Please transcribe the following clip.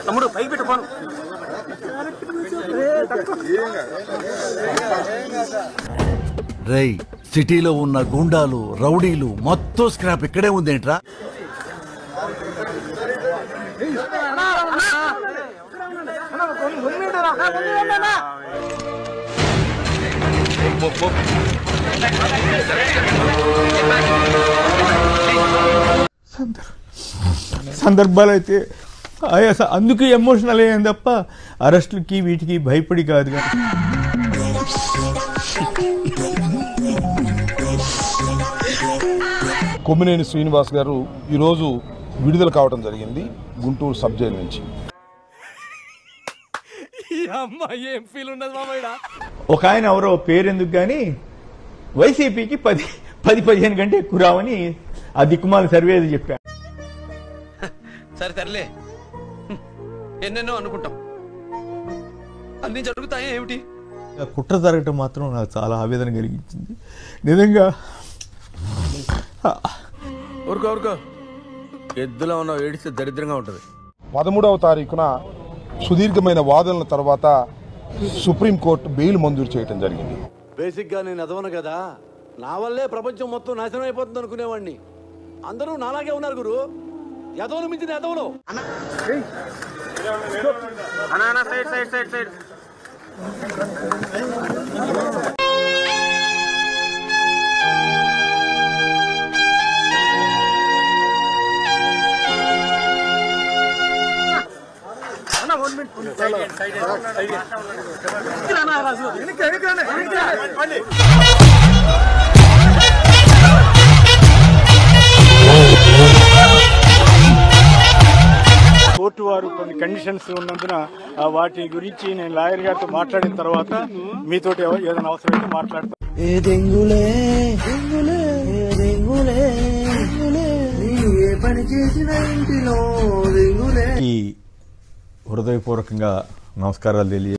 తమ్ముడు పైకి పెట్టు ఫోన్. రేయ్, సిటీలో ఉన్న గుండాలు రౌడీలు మొత్తం స్క్రాప్ ఇక్కడే ఉందేంట్రా? సందర్భాలు అయితే అందుకే ఎమోషనల్ అయ్యాను తప్ప అరెస్టులకి వీటికి భయపడి కాదు. కొమ్మినేని శ్రీనివాస్ గారు ఈరోజు విడుదల కావడం జరిగింది గుంటూరు సబ్ జైలు నుంచి. ఒక ఆయన ఎవరో పేరెందుకు కానీ వైసీపీకి 10-15 గంట ఎక్కువ రావని ఆ దిక్కుమాల సర్వే చెప్పారు. సరే తరలే, ఎన్నెన్నో అనుకుంటాం, అన్ని జరుగుతాయి ఏమిటి? కుట్ర జరగటం మాత్రం నాకు చాలా ఆవేదన కలిగించింది నిజంగా. ఊరుకో ఎద్దులో ఉన్న ఏడిస్తే దరిద్రంగా ఉంటుంది. 13వ తారీఖున సుదీర్ఘమైన వాదనల తర్వాత సుప్రీంకోర్టు బెయిల్ మంజూరు చేయడం జరిగింది. బేసిక్గా నేను ఎదవను కదా, నా వల్లే ప్రపంచం మొత్తం నాశనం అయిపోతుంది అనుకునేవాడిని. అందరూ నాలాగే ఉన్నారు గురు, ఎదవలు మించిన ఎదవలు. సైడ్ కోర్టు వారు కొన్ని కండిషన్స్ ఉన్నందున వాటి గురించి నేను లాయర్ గారితో మాట్లాడిన తర్వాత మీతోటి ఏదైనా అవసరమైతే మాట్లాడతాను. ఈ హృదయపూర్వకంగా నమస్కారాలు తెలియ